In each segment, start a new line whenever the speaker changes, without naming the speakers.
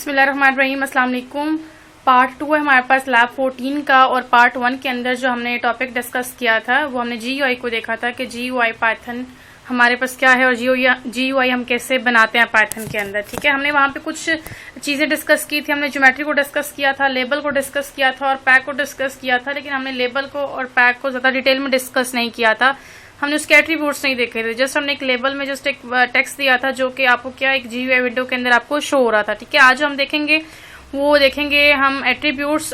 बिस्मिल्लाहिर्रहमानिर्रहीम, अस्सलाम वालेकुम। पार्ट 2 है हमारे पास लैब 14 का, और पार्ट 1 के अंदर जो हमने टॉपिक डिस्कस किया था वो हमने GUI को देखा था कि GUI पाइथन हमारे पास क्या है और GUI हम कैसे बनाते हैं पाइथन के अंदर। ठीक है, हमने वहाँ पे कुछ चीज़ें डिस्कस की थी। हमने ज्योमेट्री को डिस्कस किया था, लेबल को डिस्कस किया था और पैक को डिस्कस किया था, लेकिन हमने लेबल को और पैक को ज़्यादा डिटेल में डिस्कस नहीं किया था। हमने उसके एट्रीब्यूट्स नहीं देखे थे, जस्ट हमने एक लेबल में जस्ट एक टेक्स्ट दिया था जो कि आपको क्या एक GUI विंडो के अंदर आपको शो हो रहा था। ठीक है, आज हम देखेंगे वो देखेंगे हम एट्रीब्यूट्स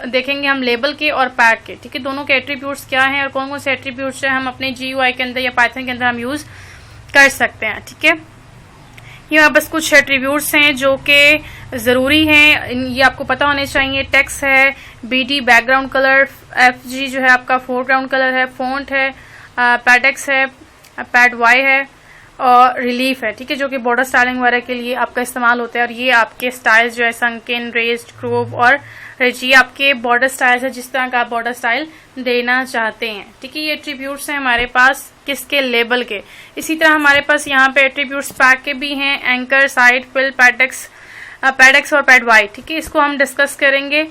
देखेंगे हम लेबल के और पैक के। ठीक है, दोनों के एट्रीब्यूट्स क्या हैं और कौन कौन से एट्रीब्यूट्स हैं हम अपने GUI के अंदर या पाइथन के अंदर हम यूज़ कर सकते हैं। ठीक है, ये बस कुछ एट्रीब्यूट्स हैं जो कि ज़रूरी हैं, ये आपको पता होने चाहिए। टेक्स्ट है, BD बैकग्राउंड कलर, FG जो है आपका फोरग्राउंड कलर है, फ़ॉन्ट है, पैडेक्स है, पैड वाई है और रिलीफ है। ठीक है, जो कि बॉर्डर स्टाइलिंग वगैरह के लिए आपका इस्तेमाल होता है। और ये आपके स्टाइल्स जो है संकिन, रेज्ड, ग्रूव और रिच, ये आपके बॉर्डर स्टाइल्स है जिस तरह का आप बॉर्डर स्टाइल देना चाहते हैं। ठीक है, ये एट्रीब्यूट्स हैं हमारे पास किसके, लेबल के। इसी तरह हमारे पास यहाँ पे एट्रीब्यूट्स पैक के भी हैं, एंकर, साइड, फिल, पैडेक्स और पैड वाई। ठीक है, इसको हम डिस्कस करेंगे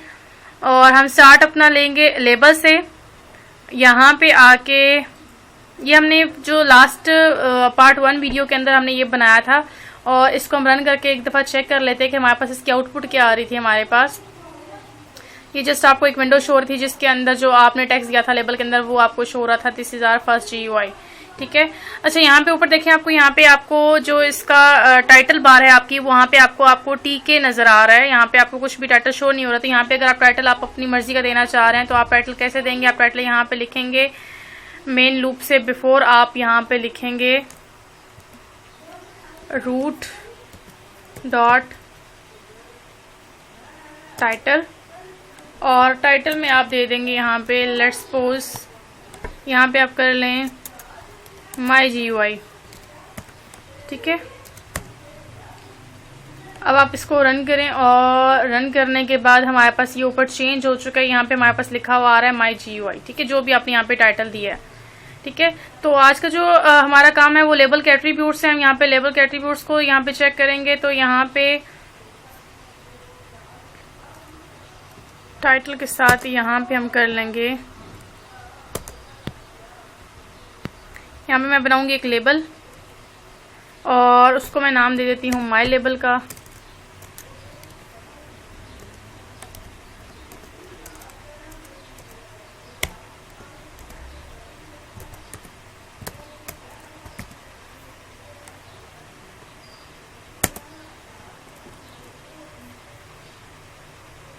और हम स्टार्ट अपना लेंगे लेबल से। यहाँ पे आके ये हमने जो लास्ट पार्ट 1 वीडियो के अंदर हमने ये बनाया था और इसको हम रन करके एक दफ़ा चेक कर लेते हैं कि हमारे पास इसकी आउटपुट क्या आ रही थी। हमारे पास ये जस्ट आपको एक विंडो शो हो रही थी जिसके अंदर जो आपने टेक्स्ट दिया था लेबल के अंदर वो आपको शो हो रहा था, this is our first GUI। ठीक है, अच्छा यहाँ पे ऊपर देखिए आपको यहाँ पे आपको जो इसका टाइटल बार है आपकी, वहाँ पे आपको TK नजर आ रहा है। यहाँ पे आपको कुछ भी टाइटल शो नहीं हो रहा था। यहाँ पे अगर आप टाइटल आप अपनी मर्जी का देना चाह रहे हैं तो आप टाइटल कैसे देंगे, आप टाइटल यहाँ पे लिखेंगे मेन लूप से बिफोर, आप यहाँ पे लिखेंगे रूट डॉट टाइटल और टाइटल में आप दे देंगे यहाँ पे लेट्स सपोज यहाँ पे आप कर लें माई GUI। ठीक है, अब आप इसको रन करें और रन करने के बाद हमारे पास ये ऊपर चेंज हो चुका है। यहाँ पे हमारे पास लिखा हुआ आ रहा है माई GUI। ठीक है, जो भी आपने यहाँ पे टाइटल दिया है। ठीक है, तो आज का जो हमारा काम है वो लेबल के एट्रीब्यूट्स हैं। हम यहाँ पे लेबल के एट्रीब्यूट्स को यहाँ पे चेक करेंगे तो यहाँ पे टाइटल के साथ यहाँ पे हम कर लेंगे, यहाँ पे मैं बनाऊंगी एक लेबल और उसको मैं नाम दे देती हूँ माई लेबल का।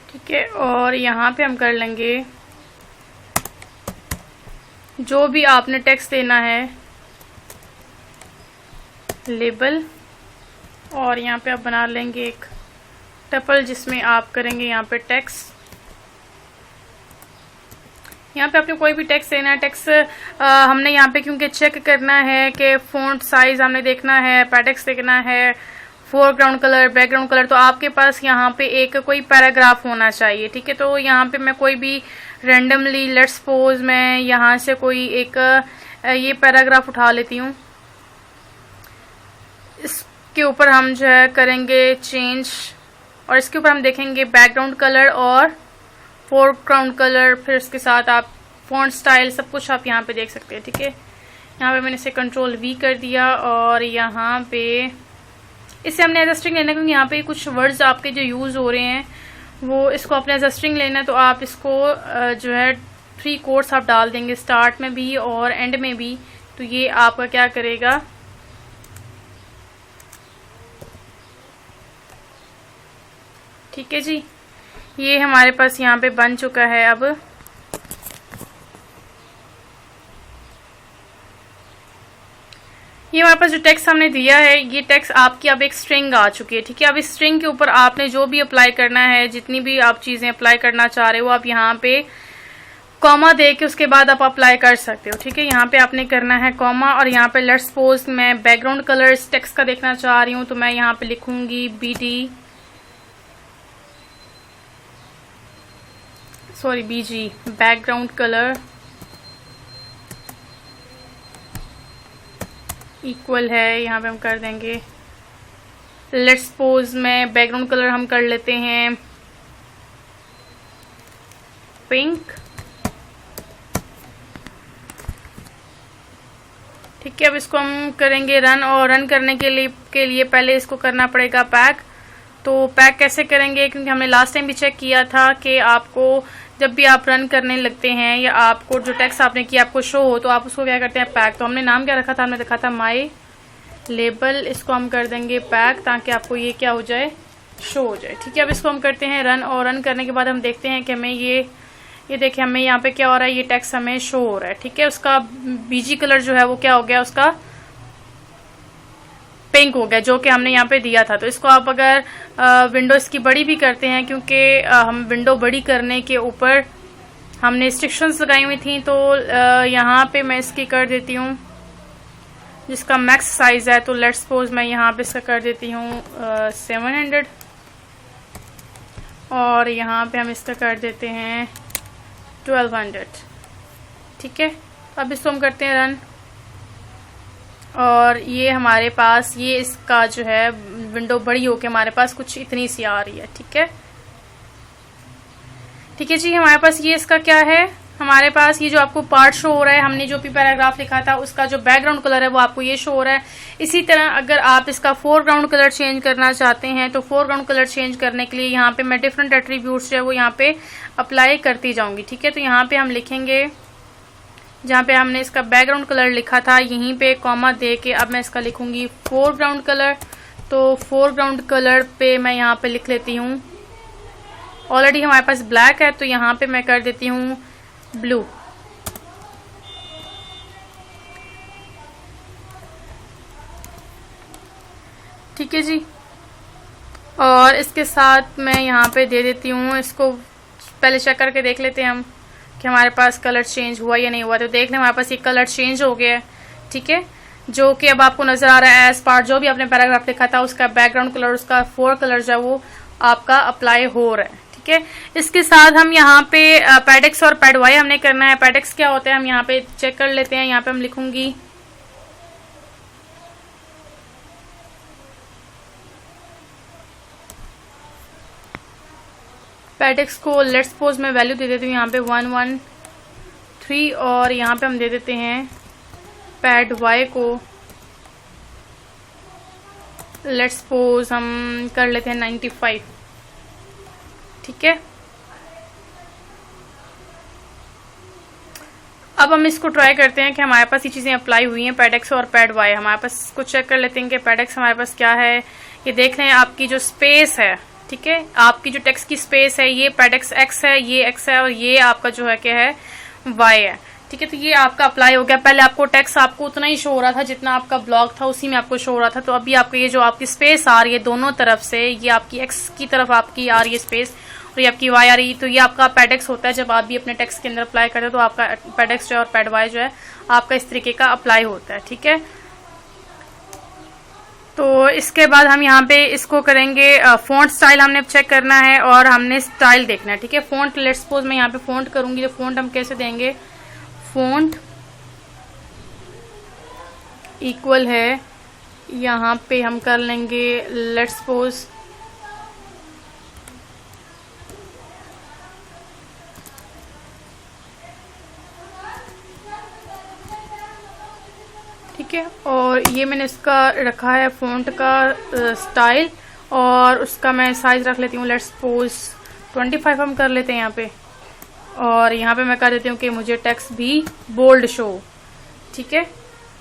ठीक है, और यहाँ पे हम कर लेंगे जो भी आपने टेक्स्ट देना है लेबल, और यहाँ पे आप बना लेंगे एक टपल जिसमें आप करेंगे यहाँ पे टेक्स्ट। यहाँ पे आपने कोई भी टेक्स्ट देना है। टेक्स्ट हमने यहाँ पे क्योंकि चेक करना है कि फ़ॉन्ट साइज हमने देखना है, पैडेक्स देखना है, फोरग्राउंड कलर, बैकग्राउंड कलर, तो आपके पास यहाँ पे एक कोई पैराग्राफ होना चाहिए। ठीक है, तो यहाँ पे मैं कोई भी रेंडमली लेट्स सपोज मैं यहाँ से कोई एक ये पैराग्राफ उठा लेती हूँ। इसके ऊपर हम जो है करेंगे चेंज और इसके ऊपर हम देखेंगे बैकग्राउंड कलर और फोरग्राउंड कलर, फिर उसके साथ आप फॉन्ट स्टाइल सब कुछ आप यहाँ पे देख सकते हैं। ठीक है, यहाँ पे मैंने इसे Ctrl+V कर दिया और यहाँ पे इससे हमने एज अ स्ट्रिंग लेना, क्योंकि यहाँ पे कुछ वर्ड्स आपके जो यूज़ हो रहे हैं वो इसको अपने एज अ स्ट्रिंग लेना है। तो आप इसको जो है 3 कोट्स आप डाल देंगे स्टार्ट में भी और एंड में भी, तो ये आपका क्या करेगा, ठीक है जी, ये हमारे पास यहाँ पे बन चुका है। अब ये हमारे पास जो टेक्स्ट हमने दिया है ये टेक्स्ट आपकी अब एक स्ट्रिंग आ चुकी है। ठीक है, अब इस स्ट्रिंग के ऊपर आपने जो भी अप्लाई करना है, जितनी भी आप चीज़ें अप्लाई करना चाह रहे हो, आप यहाँ पे कॉमा दे के उसके बाद आप अप्लाई कर सकते हो। ठीक है, यहाँ पे आपने करना है कॉमा और यहाँ पे लेट्स सपोज मैं बैकग्राउंड कलर इस टेक्स्ट का देखना चाह रही हूँ तो मैं यहाँ पे लिखूंगी BG बैकग्राउंड कलर इक्वल है, यहाँ पे हम कर देंगे लेट्स सपोज में बैकग्राउंड कलर हम कर लेते हैं पिंक। ठीक है, अब इसको हम करेंगे रन, और रन करने के लिए पहले इसको करना पड़ेगा पैक। तो पैक कैसे करेंगे, क्योंकि हमने लास्ट टाइम भी चेक किया था कि आपको जब भी आप रन करने लगते हैं या आपको जो टेक्स्ट आपने किया आपको शो हो तो आप उसको क्या करते हैं पैक। तो हमने नाम क्या रखा था, हमने रखा था माई लेबल, इसको हम कर देंगे पैक ताकि आपको ये क्या हो जाए, शो हो जाए। ठीक है, अब इसको हम करते हैं रन, और रन करने के बाद हम देखते हैं कि हमें ये देखिए हमें यहाँ पे क्या हो रहा है, ये टेक्स्ट हमें शो हो रहा है। ठीक है, उसका बीजी कलर जो है वो क्या हो गया, उसका पिंक हो गया, जो कि हमने यहाँ पे दिया था। तो इसको आप अगर विंडो इसकी बड़ी भी करते हैं, क्योंकि हम विंडो बड़ी करने के ऊपर हमने रिस्ट्रिक्शंस लगाई हुई थी, तो यहाँ पे मैं इसकी कर देती हूँ जिसका मैक्स साइज है। तो लेट्स सपोज मैं यहाँ पे इसका कर देती हूँ 700, और यहाँ पे हम इसका कर देते हैं 1200। ठीक है, अब इसको हम करते हैं रन, और ये हमारे पास ये इसका जो है विंडो बड़ी होके हमारे पास कुछ इतनी सी आ रही है। ठीक है, ठीक है जी, हमारे पास ये इसका क्या है, हमारे पास ये जो आपको पार्ट शो हो रहा है, हमने जो भी पैराग्राफ लिखा था उसका जो बैकग्राउंड कलर है वो आपको ये शो हो रहा है। इसी तरह अगर आप इसका फोरग्राउंड कलर चेंज करना चाहते हैं तो फोरग्राउंड कलर चेंज करने के लिए यहाँ पे मैं डिफरेंट एट्रीब्यूट्स जो है वो यहाँ पे अप्लाई करती जाऊंगी। ठीक है, तो यहाँ पे हम लिखेंगे, जहाँ पे हमने इसका बैकग्राउंड कलर लिखा था यहीं पे कॉमा दे के अब मैं इसका लिखूंगी फोरग्राउंड कलर। तो फोरग्राउंड कलर पे मैं यहाँ पे लिख लेती हूँ, ऑलरेडी हमारे पास ब्लैक है तो यहाँ पे मैं कर देती हूँ ब्लू। ठीक है जी, और इसके साथ मैं यहाँ पे दे देती हूँ, इसको पहले चेक करके देख लेते हैं हम कि हमारे पास कलर चेंज हुआ या नहीं हुआ। तो देख लें हमारे पास ये कलर चेंज हो गया है। ठीक है, जो कि अब आपको नजर आ रहा है एज पार्ट जो भी आपने पैराग्राफ लिखा था उसका बैकग्राउंड कलर, उसका फोर कलर जो है वो आपका अप्लाई हो रहा है। ठीक है, इसके साथ हम यहाँ पे पैडेक्स और पैडवाई हमने करना है। पैडेक्स क्या होता है हम यहाँ पे चेक कर लेते हैं, यहाँ पे हम लिखूंगी पैडेक्स को लेट्स सपोज मैं वैल्यू दे देती हूँ यहाँ पे 113, और यहाँ पे हम दे देते हैं पैड वाई को लेट्स सपोज हम कर लेते हैं 95। ठीक है, अब हम इसको ट्राई करते हैं कि हमारे पास ये चीजें अप्लाई हुई हैं पैडेक्स और पैड वाई। हमारे पास इसको चेक कर लेते हैं कि पैडेक्स हमारे पास क्या है। ये देख लें आपकी जो स्पेस है, ठीक है, आपकी जो टेक्स्ट की स्पेस है ये पैडेक्स एक्स है, ये एक्स है, और ये आपका जो है क्या है वाई है। ठीक है, तो ये आपका अप्लाई हो गया। पहले आपको टेक्स्ट आपको उतना ही शो हो रहा था जितना आपका ब्लॉक था उसी में आपको शो हो रहा था। तो अभी आपको ये जो आपकी स्पेस आ रही है दोनों तरफ से, ये आपकी एक्स की तरफ आपकी आ रही है स्पेस और ये आपकी वाई आ रही है, तो ये आपका पैडेक्स होता है। जब आप भी अपने टेक्स्ट के अंदर अप्लाई करते हो तो आपका पैडेक्स जो है और पैड वाई जो है आपका इस तरीके का अप्लाई होता है। ठीक है, तो इसके बाद हम यहाँ पे इसको करेंगे फॉन्ट स्टाइल हमने चेक करना है और हमने स्टाइल देखना है। ठीक है, फॉन्ट लेट्स सपोज मैं यहाँ पे फॉन्ट करूंगी तो फॉन्ट हम कैसे देंगे, फॉन्ट इक्वल है, यहाँ पे हम कर लेंगे लेट्स सपोज ठीक है, और ये मैंने इसका रखा है फॉन्ट का स्टाइल और उसका मैं साइज रख लेती हूँ लेट्स सपोज 25 हम कर लेते हैं यहाँ पे, और यहाँ पे मैं कर देती हूँ कि मुझे टेक्स्ट भी बोल्ड शो। ठीक है,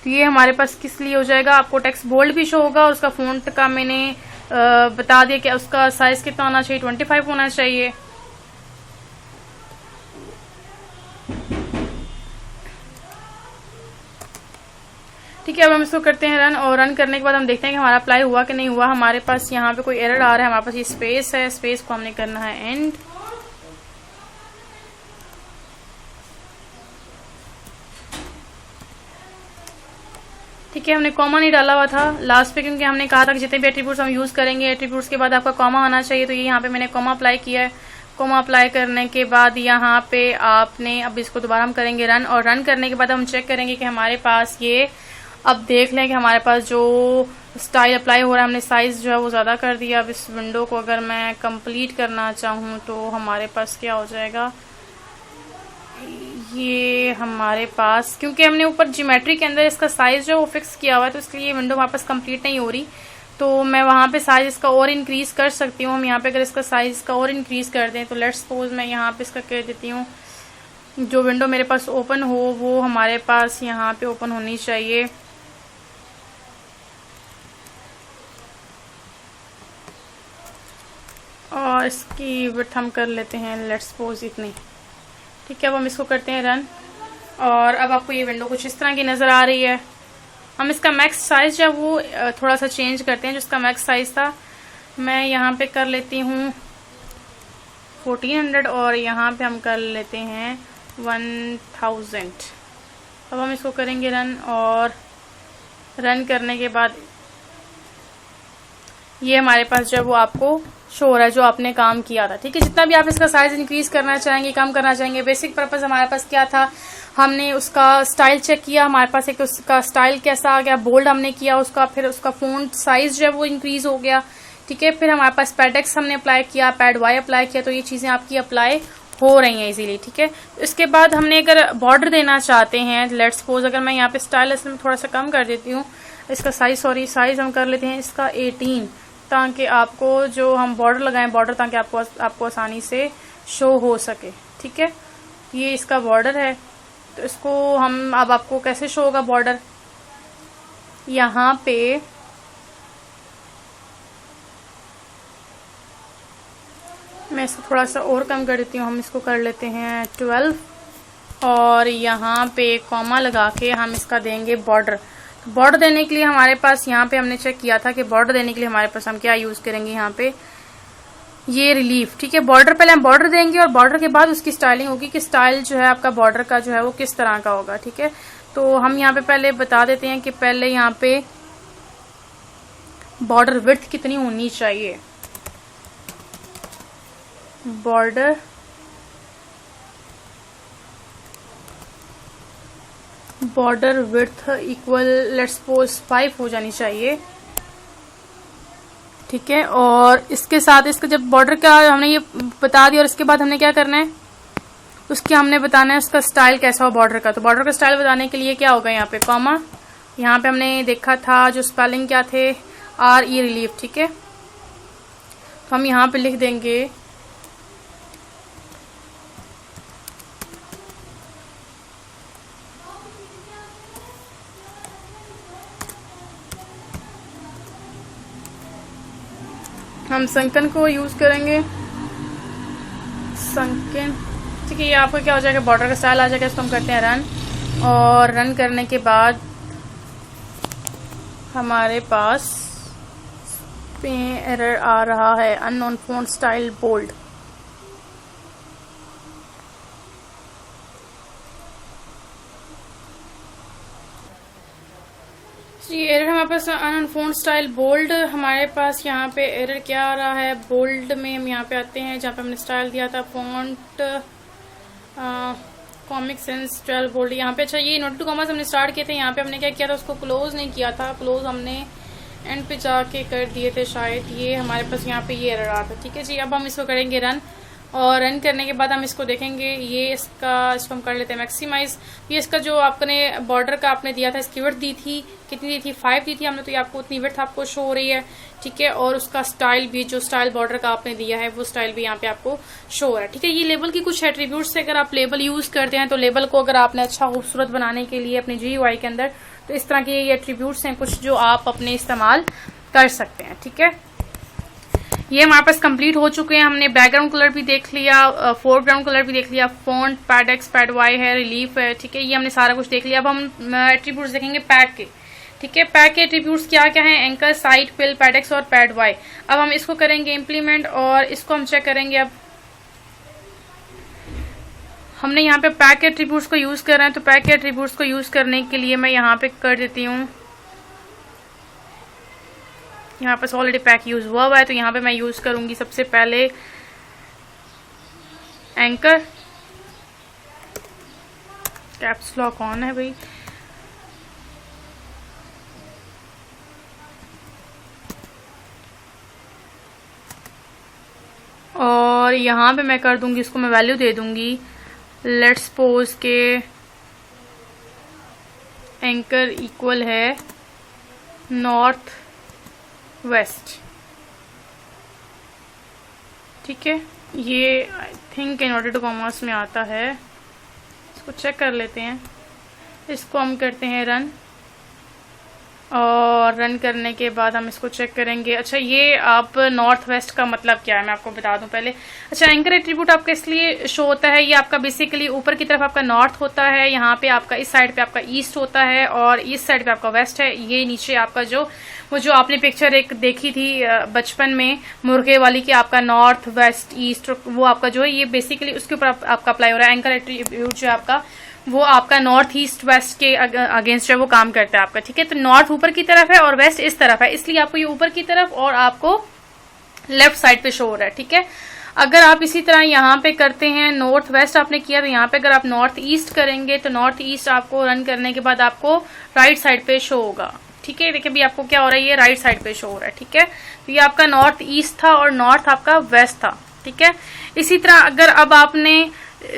तो ये हमारे पास किस लिए हो जाएगा, आपको टेक्स्ट बोल्ड भी शो होगा और उसका फॉन्ट का मैंने बता दिया कि उसका साइज कितना होना चाहिए, 25 होना चाहिए। ठीक है, अब हम इसको करते हैं रन, और रन करने के बाद हम देखते हैं कि हमारा अप्लाई हुआ कि नहीं हुआ। हमारे पास यहाँ पे कोई एरर आ रहा है, हमारे पास ये स्पेस है, स्पेस को हमने करना है एंड। ठीक है, हमने कॉमा नहीं डाला हुआ था लास्ट पे क्योंकि हमने कहा था कि जितने भी एट्रीब्यूट्स हम यूज करेंगे एट्रीब्यूट्स के बाद आपका कॉमा आना चाहिए। तो ये यहाँ पे मैंने कॉमा अप्लाई किया है। कॉमा अप्लाई करने के बाद यहाँ पे आपने, अब इसको दोबारा हम करेंगे रन, और रन करने के बाद हम चेक करेंगे कि हमारे पास ये, अब देख लें कि हमारे पास जो स्टाइल अप्लाई हो रहा है, हमने साइज़ जो है वो ज़्यादा कर दिया। अब इस विंडो को अगर मैं कंप्लीट करना चाहूँ तो हमारे पास क्या हो जाएगा, ये हमारे पास, क्योंकि हमने ऊपर ज्योमेट्री के अंदर इसका साइज़ जो है वो फिक्स किया हुआ है, तो इसलिए ये विंडो हमारे पास कंप्लीट नहीं हो रही। तो मैं वहाँ पे साइज़ इसका और इंक्रीज़ कर सकती हूँ। हम यहाँ पे अगर इसका साइज़ का और इंक्रीज़ कर दें तो लेट्स सपोज मैं यहाँ पे इसका कह देती हूँ, जो विंडो मेरे पास ओपन हो वो हमारे पास यहाँ पे ओपन होनी चाहिए और इसकी विड्थ हम कर लेते हैं लेट्स सपोज इतनी। ठीक है, अब हम इसको करते हैं रन और अब आपको ये विंडो कुछ इस तरह की नज़र आ रही है। हम इसका मैक्स साइज़ जो है वो थोड़ा सा चेंज करते हैं। जो इसका मैक्स साइज़ था मैं यहाँ पे कर लेती हूँ 1400 और यहाँ पे हम कर लेते हैं 1000। अब हम इसको करेंगे रन और रन करने के बाद ये हमारे पास जो है वो आपको शो हो रहा है जो आपने काम किया था। ठीक है, जितना भी आप इसका साइज इंक्रीज करना चाहेंगे, कम करना चाहेंगे, बेसिक पर्पस हमारे पास क्या था, हमने उसका स्टाइल चेक किया, हमारे पास एक उसका स्टाइल कैसा आ गया, बोल्ड हमने किया उसका, फिर उसका फ़ॉन्ट साइज जो है वो इंक्रीज हो गया। ठीक है, फिर हमारे पास पैडेक्स हमने अप्लाई किया, पैड वाई अप्लाई किया, तो ये चीज़ें आपकी अप्लाई हो रही हैं इजीली। ठीक है, इसके बाद हमने अगर बॉर्डर देना चाहते हैं, लेट्स सपोज अगर मैं यहाँ पे स्टाइल असल में थोड़ा सा कम कर देती हूँ इसका साइज हम कर लेते हैं इसका 18, ताकि आपको जो हम बॉर्डर लगाएं बॉर्डर ताकि आपको आसानी से शो हो सके। ठीक है, ये इसका बॉर्डर है, तो इसको हम अब आपको कैसे शो होगा बॉर्डर, यहाँ पे मैं इसको थोड़ा सा और कम कर देती हूँ, हम इसको कर लेते हैं 12 और यहाँ पे कॉमा लगा के हम इसका देंगे बॉर्डर। बॉर्डर देने के लिए हमारे पास यहाँ पे हमने चेक किया था कि बॉर्डर देने के लिए हमारे पास हम क्या यूज करेंगे, यहाँ पे ये रिलीफ। ठीक है, बॉर्डर पहले हम बॉर्डर देंगे और बॉर्डर के बाद उसकी स्टाइलिंग होगी कि स्टाइल जो है आपका बॉर्डर का जो है वो किस तरह का होगा। ठीक है, तो हम यहाँ पे पहले बता देते हैं कि पहले यहाँ पे बॉर्डर विड्थ कितनी होनी चाहिए। Border width equal let's suppose 5 हो जानी चाहिए। ठीक है, और इसके साथ इसका जब बॉर्डर का हमने ये बता दिया और इसके बाद हमने क्या करना है, उसके हमने बताना है उसका स्टाइल कैसा हो बॉर्डर का। तो बॉर्डर का स्टाइल बताने के लिए क्या होगा, यहाँ पे कॉमा, यहाँ पे हमने देखा था जो स्पेलिंग क्या थे, RE रिलीफ। ठीक है, तो हम यहाँ पे लिख देंगे हम संकन को यूज करेंगे, संकन। ठीक है, ये आपको क्या हो जाएगा, बॉर्डर का स्टाइल आ जाएगा। इसको हम करते हैं रन और रन करने के बाद हमारे पास पे एरर आ रहा है, अननोन फॉन्ट स्टाइल बोल्ड। ये एरर हमारे पास अननोन फॉन्ट स्टाइल बोल्ड, हमारे पास यहाँ पे एरर क्या आ रहा है, बोल्ड में हम यहाँ पे आते हैं जहाँ पे हमने स्टाइल दिया था फॉन्ट कॉमिक सेंस 12 बोल्ड। यहाँ पे अच्छा ये नोट टू कॉमर्स हमने स्टार्ट किए थे, यहाँ पे हमने क्या किया था, उसको क्लोज नहीं किया था, क्लोज हमने एंड पे जाके कर दिए थे शायद, ये हमारे पास यहाँ पे ये एरर आ था। ठीक है जी, अब हम इसको करेंगे रन और रन करने के बाद हम इसको देखेंगे, ये इसको हम कर लेते हैं मैक्सिमाइज। ये इसका जो आपने बॉर्डर का आपने दिया था, इसकी विड्थ दी थी, कितनी दी थी, 5 दी थी हमने, तो ये आपको उतनी विड्थ आपको शो हो रही है। ठीक है, और उसका स्टाइल भी, जो स्टाइल बॉर्डर का आपने दिया है वो स्टाइल भी यहाँ पे आपको शो हो रहा है। ठीक है, ये लेबल की कुछ एट्रीब्यूट्स है, अगर आप लेबल यूज करते हैं तो लेबल को अगर आपने अच्छा खूबसूरत बनाने के लिए अपने GUI के अंदर, तो इस तरह के ये एट्रीब्यूट्स हैं कुछ जो आप अपने इस्तेमाल कर सकते हैं। ठीक है, ये हमारे पास कंप्लीट हो चुके हैं। हमने बैकग्राउंड कलर भी देख लिया, फोरग्राउंड कलर भी देख लिया, फॉन्ट, पैडेक्स, पैड वाई है, रिलीफ है। ठीक है, ये हमने सारा कुछ देख लिया। अब हम एट्रीब्यूट्स देखेंगे पैक के। ठीक है, पैक के एट्रीब्यूट्स क्या क्या हैं, एंकर, साइट, फिल, पैडेक्स और पैड वाई। अब हम इसको करेंगे इम्प्लीमेंट और इसको हम चेक करेंगे। अब हमने यहाँ पे पैक के एट्रीब्यूट्स को यूज कर रहे हैं, तो पैक के एट्रीब्यूट्स को यूज करने के लिए मैं यहाँ पे कर देती हूँ, यहाँ पर ऑलरेडी पैक यूज हुआ है, तो यहाँ पे मैं यूज करूंगी सबसे पहले एंकर, कैप्स लॉक ऑन है भाई, और यहाँ पे मैं कर दूंगी, इसको मैं वैल्यू दे दूंगी, लेट्स सपोज के एंकर इक्वल है नॉर्थ वेस्ट। ठीक है, ये I think inverted to commerce में आता है, इसको चेक कर लेते हैं। इसको हम करते हैं रन, और रन करने के बाद हम इसको चेक करेंगे। अच्छा, ये आप नॉर्थ वेस्ट का मतलब क्या है मैं आपको बता दूं पहले। अच्छा, एंकर एट्रीब्यूट आपका इसलिए शो होता है, ये आपका बेसिकली ऊपर की तरफ आपका नॉर्थ होता है, यहाँ पे आपका इस साइड पे आपका ईस्ट होता है, और इस साइड पे आपका वेस्ट है। ये नीचे आपका जो आपने पिक्चर एक देखी थी बचपन में मुर्गे वाली की, आपका नॉर्थ वेस्ट ईस्ट, वो आपका जो है ये बेसिकली उसके ऊपर आपका अप्लाई हो रहा है। एंकर एट्रीब्यूट जो है आपका वो आपका नॉर्थ ईस्ट वेस्ट के अगेंस्ट जो वो काम करता है आपका। ठीक है, तो नॉर्थ ऊपर की तरफ है और वेस्ट इस तरफ है, इसलिए आपको ये ऊपर की तरफ और आपको लेफ्ट साइड पे शो हो रहा है। ठीक है, अगर आप इसी तरह यहाँ पे करते हैं, नॉर्थ वेस्ट आपने किया, तो यहाँ पे अगर आप नॉर्थ ईस्ट करेंगे तो नॉर्थ ईस्ट आपको रन करने के बाद आपको राइट साइड पे शो होगा। ठीक है, देखिए भी आपको क्या हो रहा है, ये राइट साइड पे शो हो रहा है। ठीक है, तो ये आपका नॉर्थ ईस्ट था और नॉर्थ आपका वेस्ट था। ठीक है, इसी तरह अगर अब आपने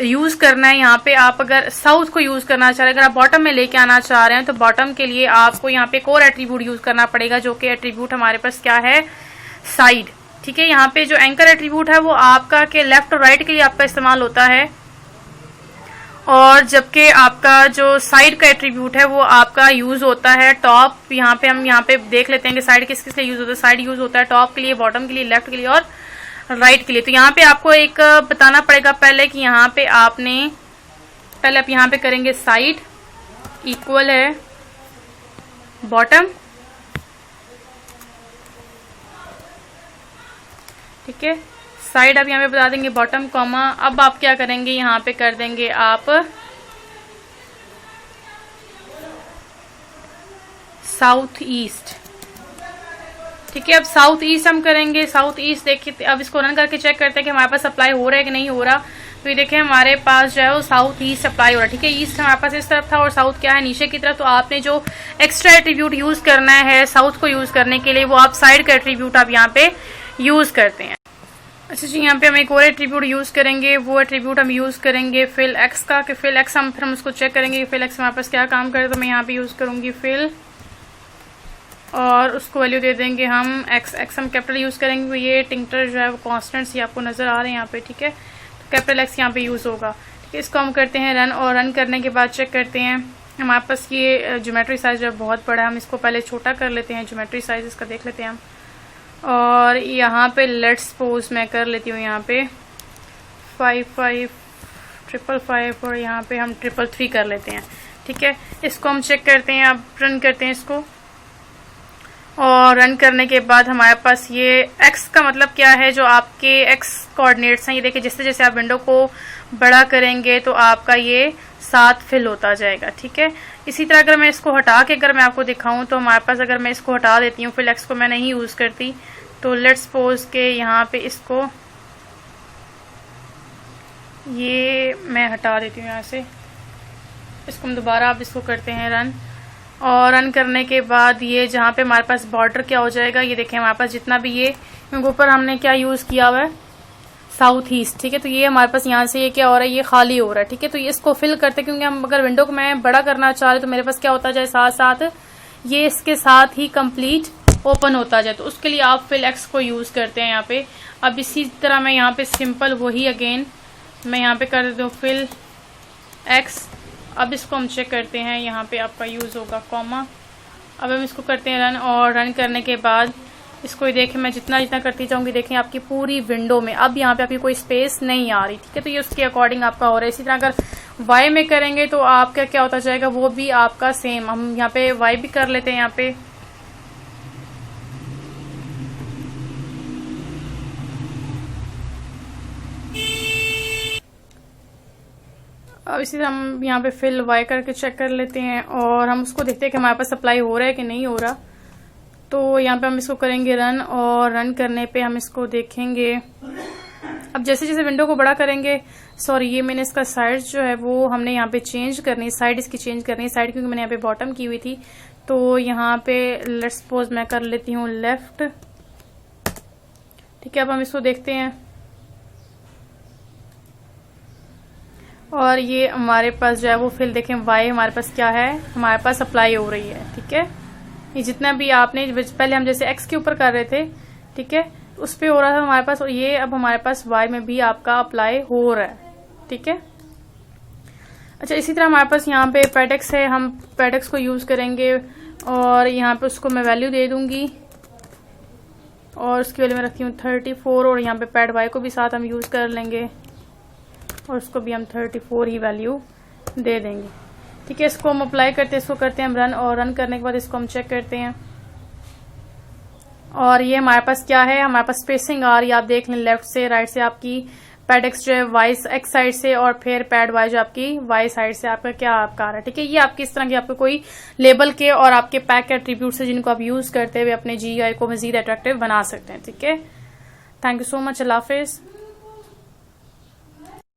यूज करना है, यहाँ पे आप अगर साउथ को यूज करना चाह रहे हैं, अगर आप बॉटम में लेके आना चाह रहे हैं, तो बॉटम के लिए आपको यहाँ पे कोर एट्रीब्यूट यूज करना पड़ेगा, जो कि एट्रीब्यूट हमारे पास क्या है, साइड। ठीक है, यहाँ पे जो एंकर एट्रीब्यूट है वो आपका के लेफ्ट और राइट के लिए आपका इस्तेमाल होता है, और जबकि आपका जो साइड का एट्रीब्यूट है वो आपका यूज होता है टॉप। यहाँ पे हम यहाँ पे देख लेते हैं कि साइड किस किस लिए यूज होता है। साइड यूज होता है टॉप के लिए, बॉटम के लिए, लेफ्ट के लिए और राइट के लिए। तो यहाँ पे आपको एक बताना पड़ेगा पहले कि यहाँ पे आपने पहले आप यहाँ पे करेंगे साइड इक्वल है बॉटम। ठीक है, साइड आप यहाँ पे बता देंगे बॉटम कॉमा। अब आप क्या करेंगे, यहाँ पे कर देंगे आप साउथ ईस्ट। ठीक है, अब साउथ ईस्ट हम करेंगे। साउथ ईस्ट देखिए, अब इसको रन करके चेक करते हैं कि हमारे पास अप्लाई हो रहा है कि नहीं हो रहा। तो ये देखिए हमारे पास जो है वो साउथ ईस्ट अप्लाई हो रहा है। ठीक है, ईस्ट हमारे पास इस तरफ था और साउथ क्या है, नीचे की तरफ। तो आपने जो एक्स्ट्रा एट्रीब्यूट यूज करना है साउथ को यूज करने के लिए, वो आप साइड का एट्रीब्यूट आप यहाँ पे यूज करते हैं। अच्छा जी, यहाँ पे हम एक और एट्रीब्यूट यूज करेंगे, वो एट्रीब्यूट हम यूज करेंगे फिल एक्स का। कि फिल एक्स हम फिर हम उसको चेक करेंगे कि फिल एक्स हमारे पास क्या काम करे। तो मैं यहाँ पे यूज करूंगी फिल, और उसको वैल्यू दे देंगे हम एक्स। एक्स हम कैपिटल यूज करेंगे, ये टिंकर जो है वो कॉन्स्टेंट्स ही आपको नजर आ रहे हैं यहाँ पे। ठीक है, तो कैपिटल एक्स यहाँ पे यूज होगा। ठीक है, इसको हम करते हैं रन, और रन करने के बाद चेक करते हैं हमारे पास ये ज्योमेट्री साइज जो बहुत बड़ा है, हम इसको पहले छोटा कर लेते हैं। ज्योमेट्री साइज इसका देख लेते हैं हम, और यहाँ पे लेट्स सपोज मैं कर लेती हूँ यहाँ पे 5555 और यहाँ पे हम 333 कर लेते हैं। ठीक है, इसको हम चेक करते हैं, अब रन करते हैं इसको, और रन करने के बाद हमारे पास ये x का मतलब क्या है, जो आपके x कोऑर्डिनेट्स हैं। ये देखिए जैसे जैसे आप विंडो को बड़ा करेंगे तो आपका ये साथ फिल होता जाएगा। ठीक है, इसी तरह अगर मैं इसको हटा के अगर मैं आपको दिखाऊं तो हमारे पास, अगर मैं इसको हटा देती हूँ, फिल x को मैं नहीं यूज करती, तो लेट्स सपोज के यहाँ पे इसको ये मैं हटा देती हूँ यहाँ से। इसको हम दोबारा आप इसको करते हैं रन, और रन करने के बाद ये जहाँ पे हमारे पास बॉर्डर क्या हो जाएगा, ये देखें हमारे पास जितना भी ये, क्योंकि ऊपर हमने क्या यूज किया हुआ है साउथ ईस्ट। ठीक है, तो ये हमारे पास यहाँ से ये क्या हो रहा है, ये खाली हो रहा है। ठीक है, तो ये इसको फिल करते, क्योंकि हम अगर विंडो को मैं बड़ा करना चाह रहे तो मेरे पास क्या होता जाए, साथ साथ ये इसके साथ ही कंप्लीट ओपन होता जाए, तो उसके लिए आप फिल एक्स को यूज करते हैं यहाँ पे। अब इसी तरह मैं यहाँ पे सिंपल वही अगेन मैं यहाँ पे कर देती हूँ फिल एक्स। अब इसको हम चेक करते हैं, यहाँ पे आपका यूज होगा कॉमा। अब हम इसको करते हैं रन, और रन करने के बाद इसको देखें मैं जितना जितना करती जाऊंगी, देखें आपकी पूरी विंडो में अब यहाँ पे आपकी कोई स्पेस नहीं आ रही। ठीक है, तो ये उसके अकॉर्डिंग आपका हो रहा है। इसी तरह अगर वाई में करेंगे तो आपका क्या होता जाएगा, वो भी आपका सेम। हम यहाँ पे वाई भी कर लेते हैं यहाँ पे, अब इसी तरह हम यहाँ पे फिल वाई करके चेक कर लेते हैं, और हम उसको देखते हैं कि हमारे पास सप्लाई हो रहा है कि नहीं हो रहा। तो यहाँ पे हम इसको करेंगे रन, और रन करने पे हम इसको देखेंगे। अब जैसे जैसे विंडो को बड़ा करेंगे, सॉरी ये मैंने इसका साइड जो है वो हमने यहाँ पे चेंज करनी है, साइड इसकी चेंज करनी है। साइड क्योंकि मैंने यहाँ पे बॉटम की हुई थी, तो यहाँ पे लेट्स सपोज मैं कर लेती हूँ लेफ्ट। ठीक है, अब हम इसको देखते हैं, और ये हमारे पास जो है वो फिल देखें वाई हमारे पास क्या है, हमारे पास अप्लाई हो रही है। ठीक है, ये जितना भी आपने पहले हम जैसे एक्स के ऊपर कर रहे थे, ठीक है, उस पे हो रहा था हमारे पास, और ये अब हमारे पास वाई में भी आपका अप्लाई हो रहा है। ठीक है, अच्छा इसी तरह हमारे पास यहाँ पे पैडेक्स है, हम पैडेक्स को यूज करेंगे और यहाँ पे उसको मैं वैल्यू दे दूंगी और उसकी वैल्यू मैं रखती हूँ 34 और यहाँ पे पैड वाई को भी साथ हम यूज कर लेंगे और उसको भी हम 34 ही वैल्यू दे देंगे। ठीक है, इसको हम अप्लाई करते हैं, इसको करते हैं हम रन, और रन करने के बाद इसको हम चेक करते हैं और ये हमारे पास क्या है, हमारे पास स्पेसिंग आ रही है, आप देख लें लेफ्ट से राइट से आपकी पैड एक्स जो है वाई एक्स साइड से और फिर पैड वाई जो आपकी वाई साइड से आपका क्या आपका आ रहा है। ठीक है, ये आपकी इस तरह की आपको कोई लेबल के और आपके पैक एट्रीब्यूट्स है जिनको आप यूज करते हुए अपने GUI को मजीद अट्रैक्टिव बना सकते हैं। ठीक है, thank you so much, Allah Hafiz.